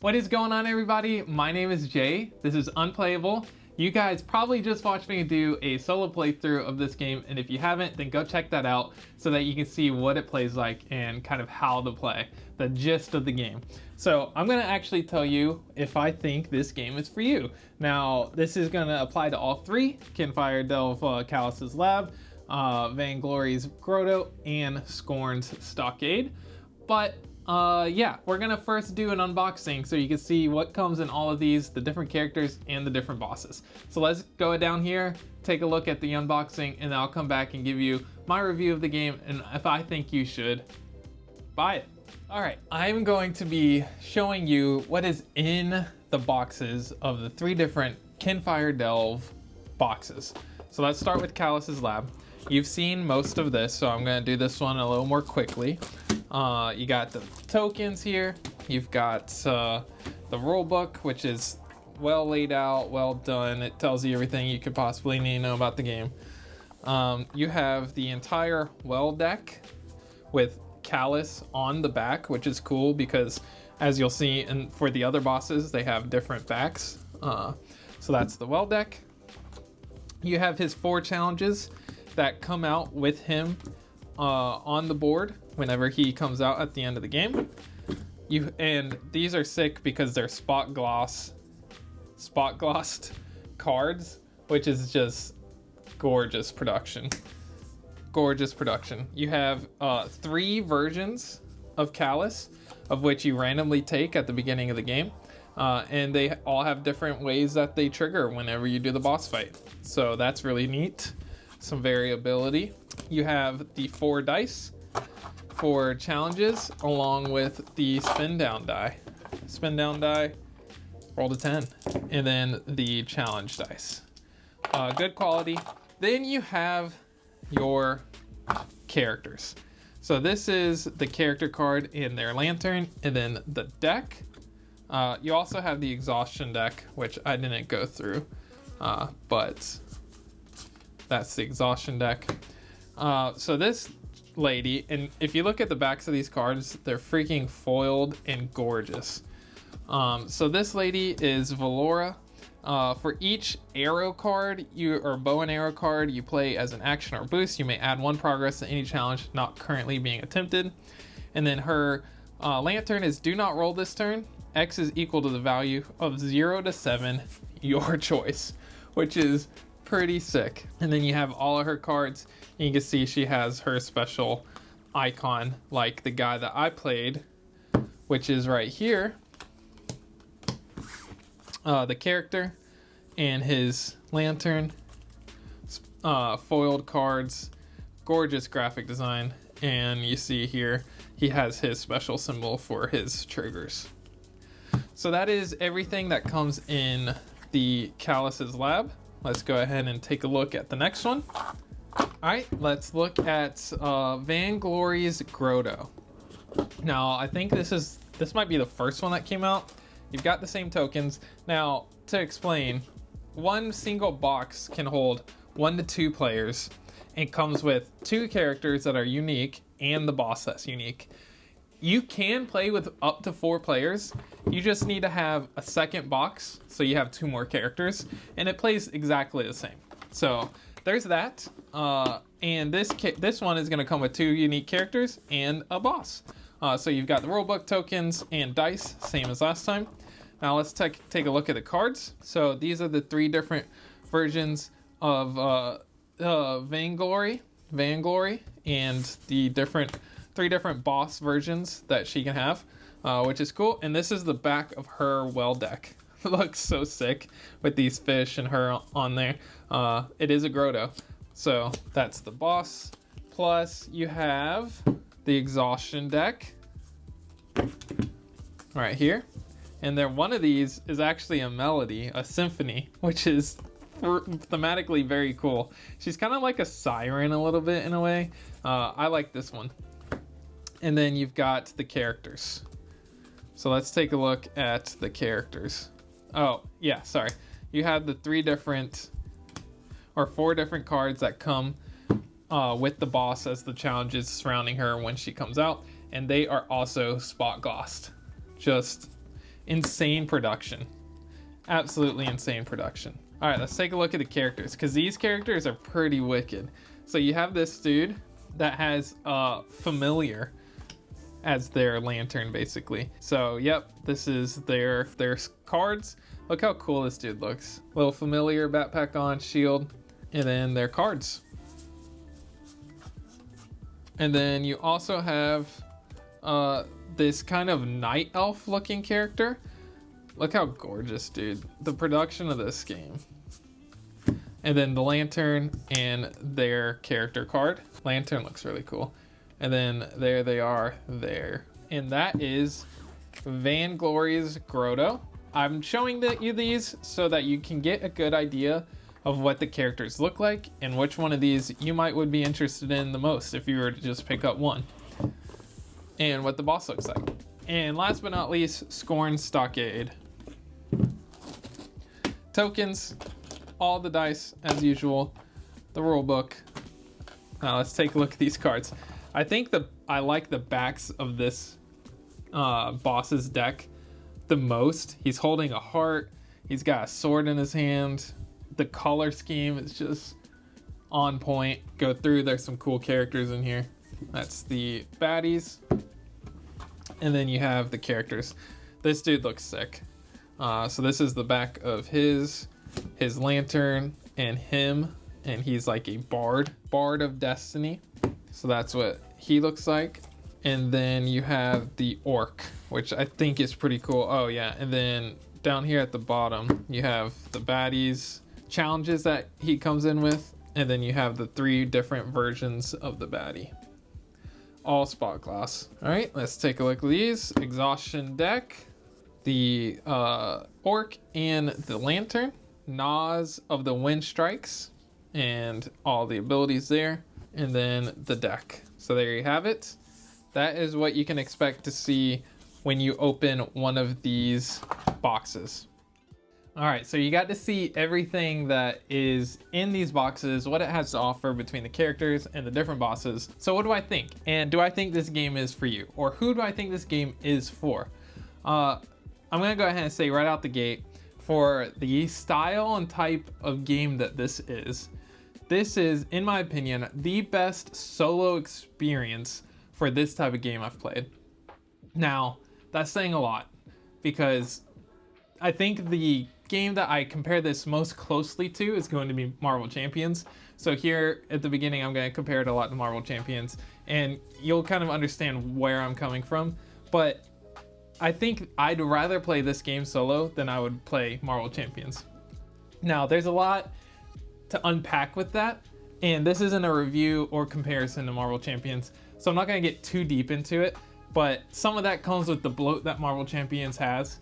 What is going on, everybody? My name is Jay. This is Unplayable. You guys probably just watched me do a solo playthrough of this game, and if you haven't, then go check that out so that you can see what it plays like and kind of how to play, the gist of the game. So I'm gonna actually tell you if I think this game is for you. Now, this is gonna apply to all three: Kinfire Delve, Callus's Lab, Vainglory's Grotto, and Scorn's Stockade. But yeah, we're gonna first do an unboxing so you can see what comes in all of these, the different characters and the different bosses. So let's go down here, take a look at the unboxing, and then I'll come back and give you my review of the game and if I think you should buy it. All right, I'm going to be showing you what is in the boxes of the three different Kinfire Delve boxes. So let's start with Callus's Lab. You've seen most of this, so I'm gonna do this one a little more quickly. You got the tokens here. You've got the rule book, which is well laid out, well done. It tells you everything you could possibly need to know about the game. You have the entire well deck with Callus on the back, which is cool because, as you'll see, and for the other bosses, they have different backs. So that's the well deck. You have his 4 challenges that come out with him on the board whenever he comes out at the end of the game. And these are sick because they're spot glossed cards, which is just gorgeous production. Gorgeous production. You have 3 versions of Callus, of which you randomly take at the beginning of the game. And they all have different ways that they trigger whenever you do the boss fight. So that's really neat. Some variability. You have the 4 dice for challenges, along with the spin down die. Spin down die, roll to 10, and then the challenge dice. Good quality. Then you have your characters. So this is the character card in their lantern, and then the deck. You also have the exhaustion deck, which I didn't go through, but that's the exhaustion deck. So this lady, and if you look at the backs of these cards, they're freaking foiled and gorgeous. So this lady is Valora. For each arrow card, or bow and arrow card you play as an action or boost, you may add 1 progress to any challenge not currently being attempted. And then her lantern is do not roll this turn. X is equal to the value of 0 to 7, your choice, which is pretty sick. And then you have all of her cards, and you can see she has her special icon, like the guy that I played, which is right here. The character and his lantern, foiled cards, gorgeous graphic design, and you see here he has his special symbol for his triggers. So that is everything that comes in the Callus's Lab. Let's go ahead and take a look at the next one. All right, let's look at Vainglory's Grotto. Now, I think this might be the first one that came out. You've got the same tokens. Now, to explain, one single box can hold 1 to 2 players and comes with 2 characters that are unique and the boss that's unique. You can play with up to 4 players. You just need to have a second box, so you have 2 more characters, and it plays exactly the same. So there's that. And this one is going to come with 2 unique characters and a boss. So you've got the rulebook tokens and dice, same as last time. Now let's take a look at the cards. So these are the 3 different versions of Vainglory, and the 3 different boss versions that she can have, which is cool. And this is the back of her well deck. It looks so sick with these fish and her on there. It is a Grotto. So that's the boss. Plus you have the exhaustion deck right here. And then one of these is actually a melody, a symphony, which is thematically very cool. She's kind of like a siren a little bit in a way. I like this one. And then you've got the characters. So let's take a look at the characters. Oh, yeah, sorry. You have the 4 different cards that come with the boss as the challenges surrounding her when she comes out. And they are also spot glossed. Just insane production. Absolutely insane production. All right, let's take a look at the characters, because these characters are pretty wicked. So you have this dude that has familiar as their lantern, basically. So yep, this is their cards. Look how cool this dude looks. Little familiar, backpack on, shield, and then their cards. And then you also have this kind of night elf looking character. Look how gorgeous, dude. The production of this game. And then the lantern and their character card. Lantern looks really cool. And then there they are there. And that is Vainglory's Grotto. I'm showing you these so that you can get a good idea of what the characters look like and which one of these you would be interested in the most if you were to just pick up one. And what the boss looks like. And last but not least, Scorn Stockade. Tokens, all the dice as usual, the rule book. Now let's take a look at these cards. I think I like the backs of this boss's deck the most. He's holding a heart. He's got a sword in his hand. The color scheme is just on point. Go through, there's some cool characters in here. That's the baddies. And then you have the characters. This dude looks sick. So this is the back of his lantern and him, and he's like a bard of destiny. So that's what he looks like. And then you have the orc, which I think is pretty cool. Oh yeah, and then down here at the bottom, you have the baddies challenges that he comes in with, and then you have the 3 different versions of the baddie. All spot class. All right, let's take a look at these. Exhaustion deck, the orc and the lantern, Nas of the Wind Strikes, and all the abilities there, and then the deck. So there you have it. That is what you can expect to see when you open one of these boxes. All right, so you got to see everything that is in these boxes, what it has to offer between the characters and the different bosses. So what do I think? And do I think this game is for you? Or who do I think this game is for? I'm gonna go ahead and say right out the gate, for the style and type of game that this is, in my opinion, the best solo experience for this type of game I've played. Now, that's saying a lot, because I think the game that I compare this most closely to is going to be Marvel Champions. So here at the beginning, I'm going to compare it a lot to Marvel Champions, and you'll kind of understand where I'm coming from. But I think I'd rather play this game solo than I would play Marvel Champions. Now, there's a lot to unpack with that, and this isn't a review or comparison to Marvel Champions, so I'm not going to get too deep into it, but some of that comes with the bloat that Marvel Champions has.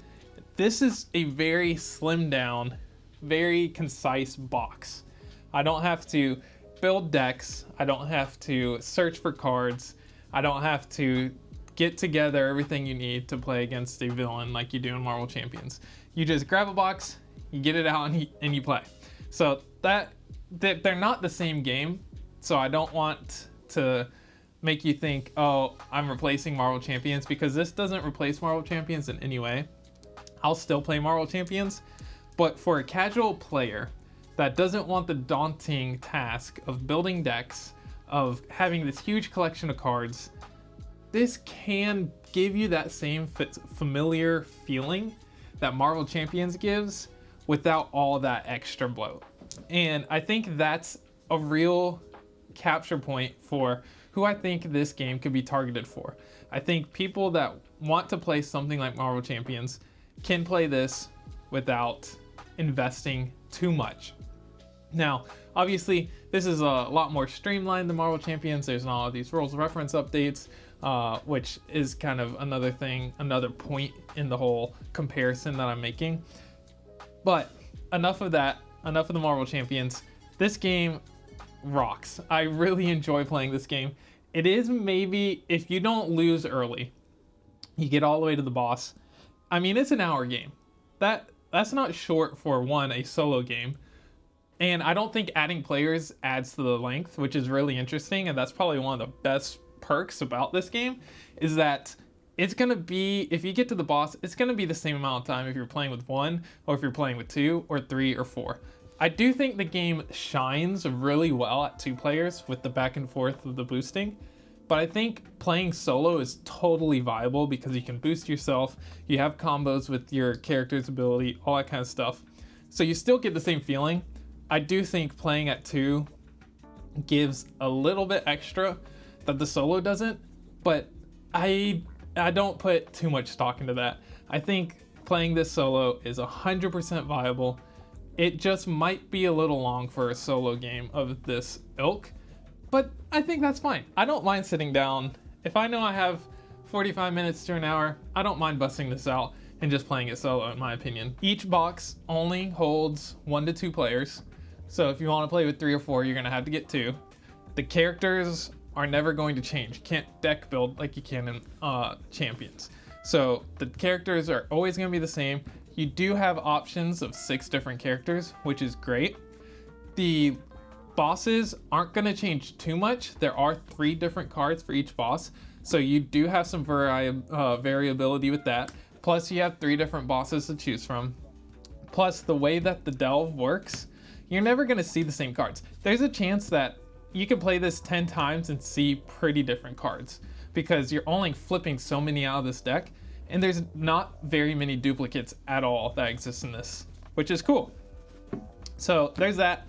This is a very slimmed down, very concise box. I don't have to build decks. I don't have to search for cards. I don't have to get together everything you need to play against a villain like you do in Marvel Champions. You just grab a box, you get it out, and you play. So they're not the same game. So I don't want to make you think, oh, I'm replacing Marvel Champions, because this doesn't replace Marvel Champions in any way. I'll still play Marvel Champions, but for a casual player that doesn't want the daunting task of building decks, of having this huge collection of cards, this can give you that same familiar feeling that Marvel Champions gives without all that extra bloat. And I think that's a real capture point for who I think this game could be targeted for. I think people that want to play something like Marvel Champions can play this without investing too much. Now, obviously, this is a lot more streamlined than Marvel Champions. There's not all of these rules reference updates, which is kind of another point in the whole comparison that I'm making. But enough of that, enough of the Marvel Champions. This game rocks. I really enjoy playing this game. It is maybe, if you don't lose early, you get all the way to the boss. I mean, it's an hour game. That's not short for a solo game. And I don't think adding players adds to the length, which is really interesting. And that's probably one of the best perks about this game, is that it's gonna be, if you get to the boss, it's gonna be the same amount of time if you're playing with 1 or if you're playing with 2 or 3 or 4. I do think the game shines really well at 2 players with the back and forth of the boosting, but I think playing solo is totally viable because you can boost yourself, you have combos with your character's ability, all that kind of stuff. So you still get the same feeling. I do think playing at 2 gives a little bit extra that the solo doesn't, but I don't put too much stock into that. I think playing this solo is 100% viable. It just might be a little long for a solo game of this ilk, but I think that's fine. I don't mind sitting down. If I know I have 45 minutes to an hour, I don't mind busting this out and just playing it solo, in my opinion. Each box only holds 1 to 2 players, so if you want to play with 3 or 4, you're gonna have to get 2. The characters are never going to change. You can't deck build like you can in Champions. So the characters are always gonna be the same. You do have options of 6 different characters, which is great. The bosses aren't gonna change too much. There are 3 different cards for each boss, so you do have some variability with that. Plus you have 3 different bosses to choose from. Plus the way that the delve works, you're never gonna see the same cards. There's a chance that you can play this 10 times and see pretty different cards because you're only flipping so many out of this deck, and there's not very many duplicates at all that exist in this, which is cool. So there's that.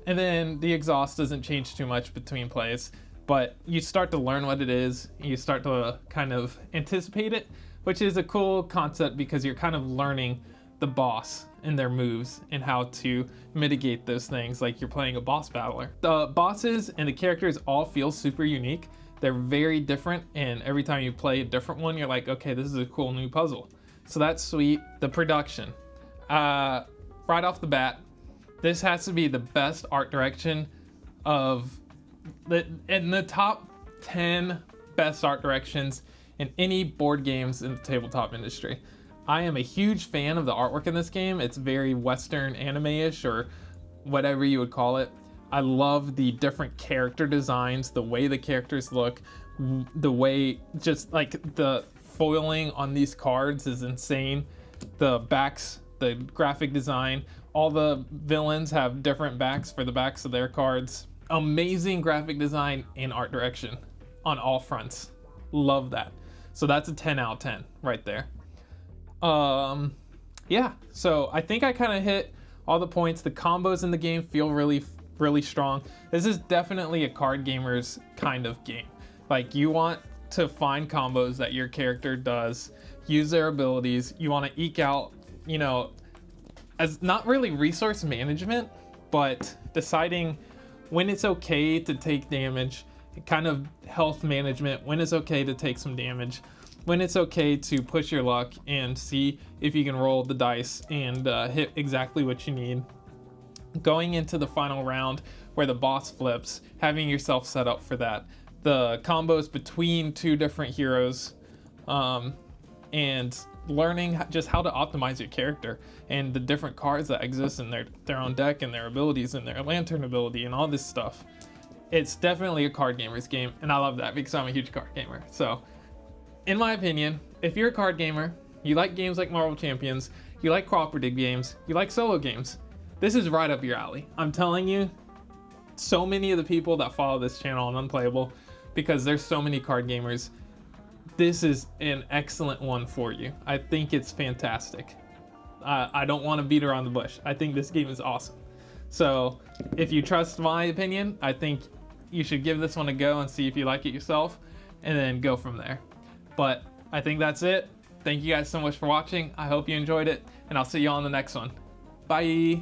And then the exhaust doesn't change too much between plays, but you start to learn what it is, and you start to kind of anticipate it, which is a cool concept because you're kind of learning the boss and their moves and how to mitigate those things like you're playing a boss battler. The bosses and the characters all feel super unique. They're very different, and every time you play a different one, you're like, okay, this is a cool new puzzle. So that's sweet. The production. Right off the bat, this has to be the best art direction in the top 10 best art directions in any board games in the tabletop industry. I am a huge fan of the artwork in this game. It's very Western anime-ish, or whatever you would call it. I love the different character designs, the way the characters look, the way just like the foiling on these cards is insane. The backs, the graphic design, all the villains have different backs for the backs of their cards. Amazing graphic design and art direction on all fronts. Love that. So that's a 10 out of 10 right there. Yeah, so I think I kind of hit all the points. The combos in the game feel really strong. This is definitely a card gamer's kind of game. Like, you want to find combos that your character does, use their abilities. You want to eke out, you know, as not really resource management, but deciding when it's okay to take damage, kind of health management, when it's okay to take some damage, when it's okay to push your luck and see if you can roll the dice and hit exactly what you need. Going into the final round where the boss flips, having yourself set up for that. The combos between 2 different heroes, and learning just how to optimize your character and the different cards that exist in their own deck and their abilities and their lantern ability and all this stuff. It's definitely a card gamer's game, and I love that because I'm a huge card gamer. So, in my opinion, if you're a card gamer, you like games like Marvel Champions, you like cooperative games, you like solo games, this is right up your alley. I'm telling you, so many of the people that follow this channel on Unplayable, because there's so many card gamers, this is an excellent one for you. I think it's fantastic. I don't want to beat around the bush. I think this game is awesome. So if you trust my opinion, I think you should give this one a go and see if you like it yourself, and then go from there. But I think that's it. Thank you guys so much for watching. I hope you enjoyed it, and I'll see you on the next one. Bye.